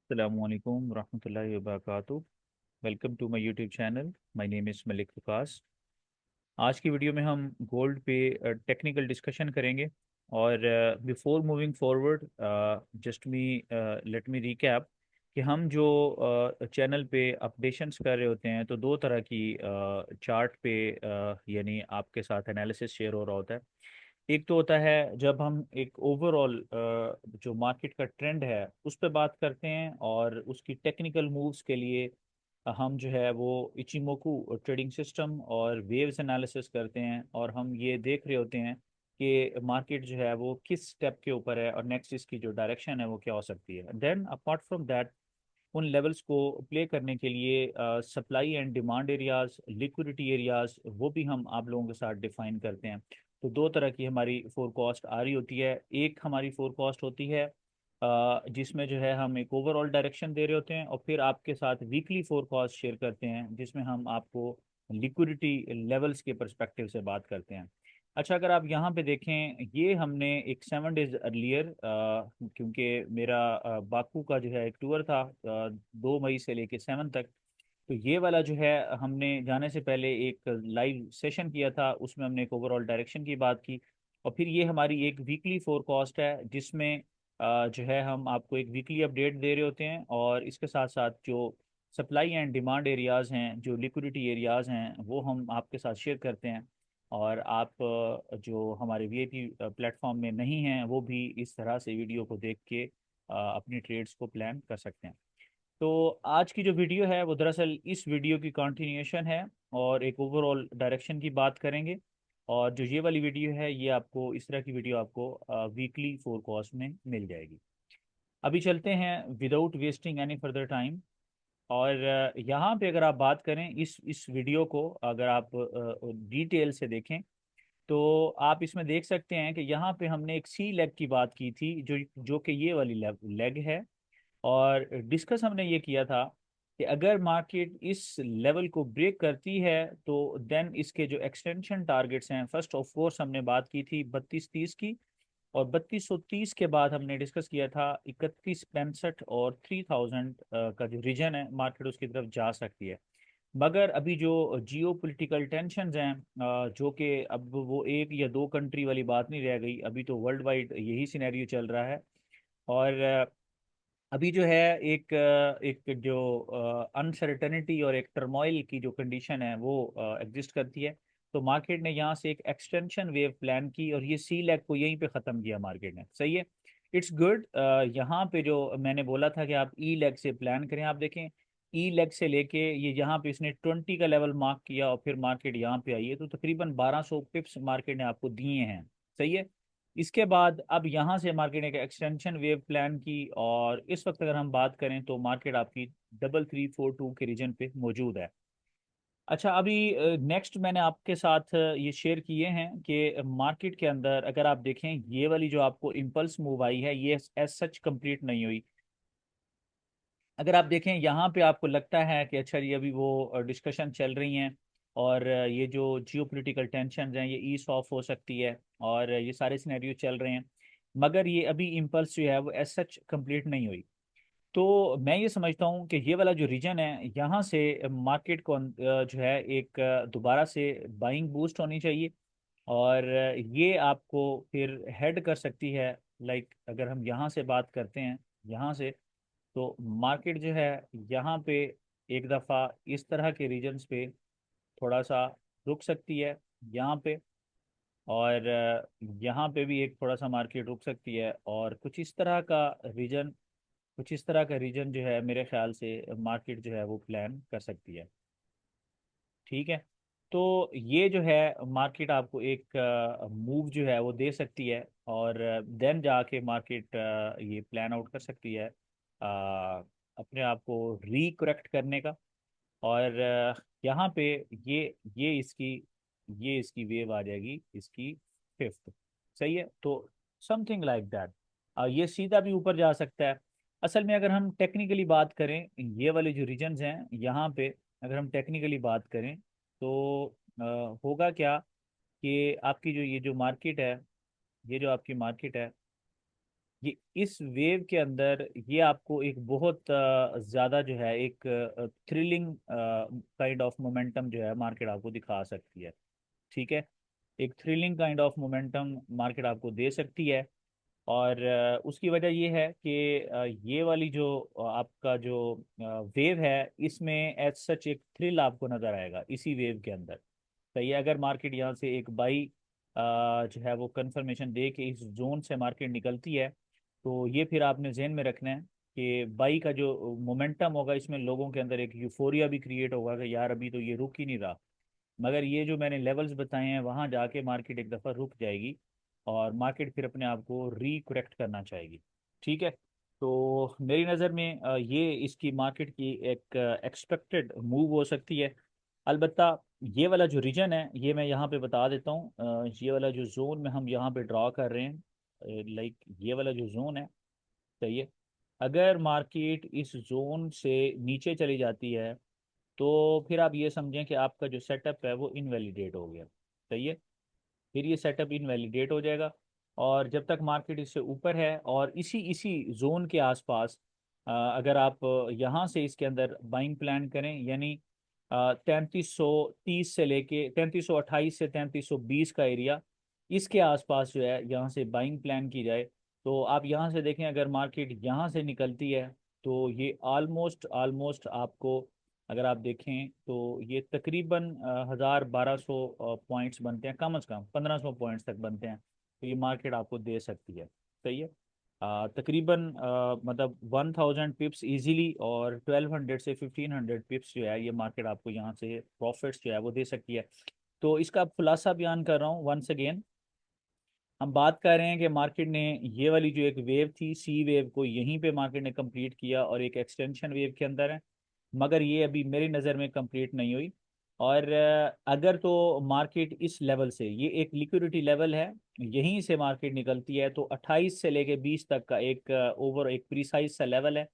Assalamualaikum warahmatullahi wabarakatuh। Welcome to my YouTube channel. My name is Malik Waqas. आज की video में हम गोल्ड पे टेक्निकल डिस्कशन करेंगे। और before moving forward just me let me recap कि हम जो चैनल पे अपडेशंस कर रहे होते हैं तो दो तरह की चार्ट पे यानी आपके साथ एनालिसिस शेयर हो रहा होता है। एक तो होता है जब हम एक ओवरऑल जो मार्केट का ट्रेंड है उस पर बात करते हैं और उसकी टेक्निकल मूव्स के लिए हम जो है वो इचिमोकू ट्रेडिंग सिस्टम और वेव्स एनालिसिस करते हैं और हम ये देख रहे होते हैं कि मार्केट जो है वो किस स्टेप के ऊपर है और नेक्स्ट इसकी जो डायरेक्शन है वो क्या हो सकती है। देन अपार्ट फ्रॉम दैट उन लेवल्स को प्ले करने के लिए supply and demand areas, liquidity areas, वो भी हम आप लोगों के साथ डिफाइन करते हैं। तो दो तरह की हमारी फोरकास्ट आ रही होती है। एक हमारी फोरकास्ट होती है जिसमें जो है हम एक ओवरऑल डायरेक्शन दे रहे होते हैं और फिर आपके साथ वीकली फोरकास्ट शेयर करते हैं जिसमें हम आपको लिक्विडिटी लेवल्स के परस्पेक्टिव से बात करते हैं। अच्छा, अगर आप यहाँ पे देखें, ये हमने एक 7 डेज अर्लियर, क्योंकि मेरा बाकू का जो है एक टूर था 2 मई से लेके 7 तक। तो ये वाला जो है हमने जाने से पहले एक लाइव सेशन किया था, उसमें हमने एक ओवरऑल डायरेक्शन की बात की। और फिर ये हमारी एक वीकली फोरकास्ट है जिसमें जो है हम आपको एक वीकली अपडेट दे रहे होते हैं और इसके साथ साथ जो सप्लाई एंड डिमांड एरियाज़ हैं, जो लिक्विडिटी एरियाज़ हैं, वो हम आपके साथ शेयर करते हैं। और आप जो हमारे वीआईपी प्लेटफॉर्म में नहीं हैं वो भी इस तरह से वीडियो को देख के अपनी ट्रेड्स को प्लान कर सकते हैं। तो आज की जो वीडियो है वो दरअसल इस वीडियो की कंटिन्यूएशन है और एक ओवरऑल डायरेक्शन की बात करेंगे। और जो ये वाली वीडियो है ये आपको इस तरह की वीडियो आपको वीकली फोरकास्ट में मिल जाएगी। अभी चलते हैं without wasting any further time. और यहाँ पे अगर आप बात करें इस वीडियो को, अगर आप डिटेल से देखें तो आप इसमें देख सकते हैं कि यहाँ पे हमने एक सी लेग की बात की थी जो जो कि ये वाली लेग है। और डिस्कस हमने ये किया था कि अगर मार्केट इस लेवल को ब्रेक करती है तो देन इसके जो एक्सटेंशन टारगेट्स हैं, फर्स्ट ऑफ कोर्स हमने बात की थी 3230 की। और 3230 के बाद हमने डिस्कस किया था 3165 और 3000 का जो रीजन है मार्केट उसकी तरफ जा सकती है। मगर अभी जो जियो पोलिटिकल टेंशन हैं, जो कि अब वो एक या दो कंट्री वाली बात नहीं रह गई, अभी तो वर्ल्ड वाइड यही सिनेरियो चल रहा है। और अभी जो है एक जो अनसर्टेनिटी और एक टर्मोइल की जो कंडीशन है वो एग्जिस्ट करती है। तो मार्केट ने यहाँ से एक एक्सटेंशन वेव प्लान की और ये सी लेग को यहीं पे ख़त्म किया मार्केट ने। सही है, इट्स गुड। यहाँ पे जो मैंने बोला था कि आप ई लेग से प्लान करें, आप देखें ई लेग से लेके ये यहाँ पे इसने 20 का लेवल मार्क किया और फिर मार्केट यहाँ पे आई है, तो तकरीबन 1200 पिप्स मार्केट ने आपको दिए हैं। सही है। इसके बाद अब यहाँ से मार्केट ने एक एक्सटेंशन वेव प्लान की और इस वक्त अगर हम बात करें तो मार्केट आपकी 3342 के रीजन पे मौजूद है। अच्छा, अभी नेक्स्ट मैंने आपके साथ ये शेयर किए हैं कि मार्केट के अंदर अगर आप देखें ये वाली जो आपको इम्पल्स मूव आई है ये एज सच कंप्लीट नहीं हुई। अगर आप देखें यहाँ पे आपको लगता है कि अच्छा ये अभी वो डिस्कशन चल रही हैं और ये जो जियोपॉलिटिकल टेंशन हैं ये ईज ऑफ हो सकती है और ये सारे सिनेरियो चल रहे हैं, मगर ये अभी इम्पल्स जो है वो एज सच कंप्लीट नहीं हुई। तो मैं ये समझता हूँ कि ये वाला जो रीजन है यहाँ से मार्केट को जो है एक दोबारा से बाइंग बूस्ट होनी चाहिए और ये आपको फिर हेड कर सकती है। लाइक अगर हम यहाँ से बात करते हैं, यहाँ से तो मार्केट जो है यहाँ पे एक दफ़ा इस तरह के रीजन्स पे थोड़ा सा रुक सकती है यहाँ पे। और यहाँ पे भी एक थोड़ा सा मार्केट रुक सकती है और कुछ इस तरह का रीजन जो है मेरे ख्याल से मार्केट जो है वो प्लान कर सकती है। ठीक है। तो ये जो है मार्केट आपको एक मूव जो है वो दे सकती है और देन जाके मार्केट ये प्लान आउट कर सकती है अपने आप को रिकरेक्ट करने का। और यहाँ पे ये ये इसकी ये इसकी वेव आ जाएगी इसकी फिफ्थ। सही है। तो समथिंग लाइक दैट ये सीधा भी ऊपर जा सकता है। असल में अगर हम टेक्निकली बात करें ये वाले जो रीजन्स हैं यहाँ पे, अगर हम टेक्निकली बात करें तो होगा क्या कि आपकी जो ये जो मार्केट है, ये जो आपकी मार्केट है ये इस वेव के अंदर ये आपको एक बहुत ज़्यादा जो है एक थ्रिलिंग काइंड ऑफ मोमेंटम जो है मार्केट आपको दिखा सकती है। ठीक है, एक thrilling kind of momentum market आपको दे सकती है। और उसकी वजह ये है कि ये वाली जो आपका जो वेव है इसमें एज सच एक थ्रिल आपको नज़र आएगा इसी वेव के अंदर। सही है, अगर मार्केट यहाँ से एक बाई जो है वो कंफर्मेशन दे के इस जोन से मार्केट निकलती है, तो ये फिर आपने जहन में रखना है कि बाई का जो मोमेंटम होगा इसमें लोगों के अंदर एक यूफोरिया भी क्रिएट होगा कि यार अभी तो ये रुक ही नहीं रहा। मगर ये जो मैंने लेवल्स बताए हैं वहाँ जाके मार्केट एक दफ़ा रुक जाएगी और मार्केट फिर अपने आप को रिकरेक्ट करना चाहेगी। ठीक है, तो मेरी नज़र में ये इसकी मार्केट की एक एक्सपेक्टेड मूव हो सकती है। अलबत्ता ये वाला जो रीजन है ये मैं यहाँ पे बता देता हूँ। ये वाला जो जोन में हम यहाँ पे ड्रॉ कर रहे हैं, लाइक ये वाला जो जोन है, सही है, अगर मार्केट इस जोन से नीचे चली जाती है तो फिर आप ये समझें कि आपका जो सेटअप है वो इनवैलिडेट हो गया। सही है, फिर ये सेटअप इनवैलिडेट हो जाएगा। और जब तक मार्केट इससे ऊपर है और इसी इसी जोन के आसपास अगर आप यहाँ से इसके अंदर बाइंग प्लान करें, यानी 3330 से लेके 3328 से 3320 का एरिया, इसके आसपास जो है यहाँ से बाइंग प्लान की जाए, तो आप यहाँ से देखें अगर मार्केट यहाँ से निकलती है तो ये ऑलमोस्ट ऑलमोस्ट आपको, अगर आप देखें तो ये तकरीबन 1000-1200 पॉइंट्स बनते हैं, कम से कम 1500 पॉइंट्स तक बनते हैं, तो ये मार्केट आपको दे सकती है। सही है, तकरीबन मतलब 1000 पिप्स इजीली और 1200 से 1500 पिप्स जो है ये मार्केट आपको यहाँ से प्रॉफिट्स जो है वो दे सकती है। तो इसका खुलासा बयान कर रहा हूँ वंस अगेन। हम बात कर रहे हैं कि मार्केट ने ये वाली जो एक वेव थी सी वेव को यहीं पे मार्केट ने कंप्लीट किया और एक एक्सटेंशन वेव के अंदर है, मगर ये अभी मेरी नज़र में कंप्लीट नहीं हुई। और अगर तो मार्केट इस लेवल से, ये एक लिक्विडिटी लेवल है, यहीं से मार्केट निकलती है तो 28 से लेके 20 तक का एक ओवर एक प्रीसाइज सा लेवल है,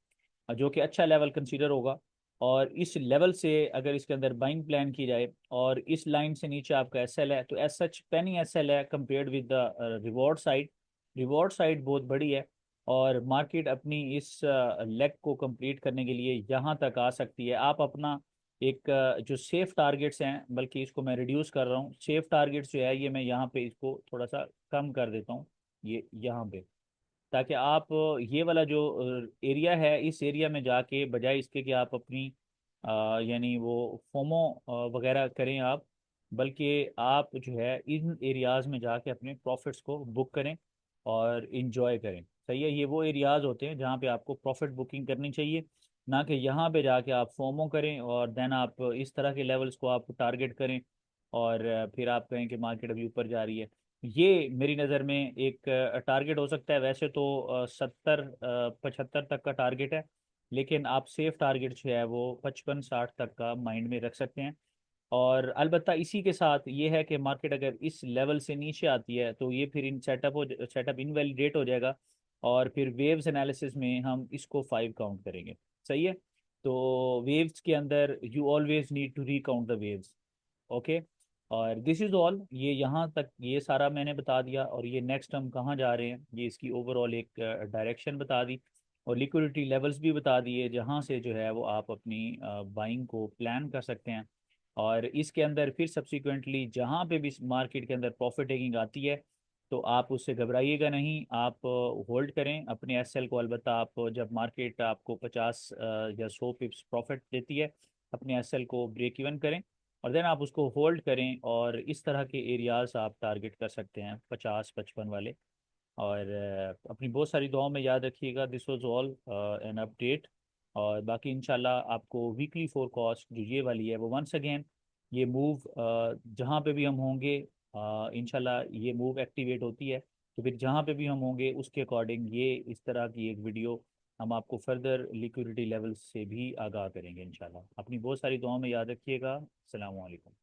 जो कि अच्छा लेवल कंसीडर होगा। और इस लेवल से अगर इसके अंदर बाइंग प्लान की जाए और इस लाइन से नीचे आपका एसएल है, तो एज सच पेनी एसएल है compared with the reward side. Reward side बहुत बड़ी है और मार्केट अपनी इस लेग को कंप्लीट करने के लिए यहाँ तक आ सकती है। आप अपना एक जो सेफ टारगेट्स हैं, बल्कि इसको मैं रिड्यूस कर रहा हूँ, सेफ टारगेट्स जो है ये मैं यहाँ पे इसको थोड़ा सा कम कर देता हूँ, ये यहाँ पे, ताकि आप ये वाला जो एरिया है इस एरिया में जाके बजाय इसके कि आप अपनी यानी वो फोमो वगैरह करें आप, बल्कि आप जो है इन एरियाज़ में जाके अपने प्रॉफिट्स को बुक करें और इंजॉय करें। सही है, ये वो एरियाज़ होते हैं जहाँ पे आपको प्रॉफिट बुकिंग करनी चाहिए, ना कि यहाँ पे जाके आप फोमो करें और देन आप इस तरह के लेवल्स को आप टारगेट करें और फिर आप कहें कि मार्केट अभी ऊपर जा रही है। ये मेरी नज़र में एक टारगेट हो सकता है। वैसे तो 70-75 तक का टारगेट है, लेकिन आप सेफ टारगेट जो है वो 55-60 तक का माइंड में रख सकते हैं। और अलबत्ता इसी के साथ ये है कि मार्केट अगर इस लेवल से नीचे आती है तो ये फिर इन सेटअप इनवैलिडेट हो जाएगा और फिर वेव्स एनालिसिस में हम इसको 5 काउंट करेंगे। सही है, तो वेव्स के अंदर you always need to recount the waves. Okay, और दिस इज़ ऑल, ये यहाँ तक ये सारा मैंने बता दिया और ये नेक्स्ट हम कहाँ जा रहे हैं ये इसकी ओवरऑल एक डायरेक्शन बता दी और लिक्विडिटी लेवल्स भी बता दिए जहाँ से जो है वो आप अपनी बाइंग को प्लान कर सकते हैं। और इसके अंदर फिर सब्सिक्वेंटली जहाँ पे भी मार्केट के अंदर प्रॉफिट टेकिंग आती है तो आप उससे घबराइएगा नहीं, आप होल्ड करें अपने एसएल को। अलबत्ता आप जब मार्केट आपको 50 या 100 पिप्स प्रॉफिट देती है अपने एसएल को ब्रेक इवन करें और देन आप उसको होल्ड करें और इस तरह के एरियाज आप टारगेट कर सकते हैं 50-55 वाले। और अपनी बहुत सारी दुआओं में याद रखिएगा। This was all an update. और बाकी इंशाल्लाह आपको वीकली फोरकास्ट जो ये वाली है वो वंस अगेन ये मूव जहाँ पे भी हम होंगे इंशाल्लाह ये मूव एक्टिवेट होती है, तो फिर जहाँ पे भी हम होंगे उसके अकॉर्डिंग ये इस तरह की एक वीडियो हम आपको फर्दर लिक्विडिटी लेवल से भी आगाह करेंगे इंशाल्लाह। अपनी बहुत सारी दुआओं में याद रखिएगा। अस्सलाम वालेकुम।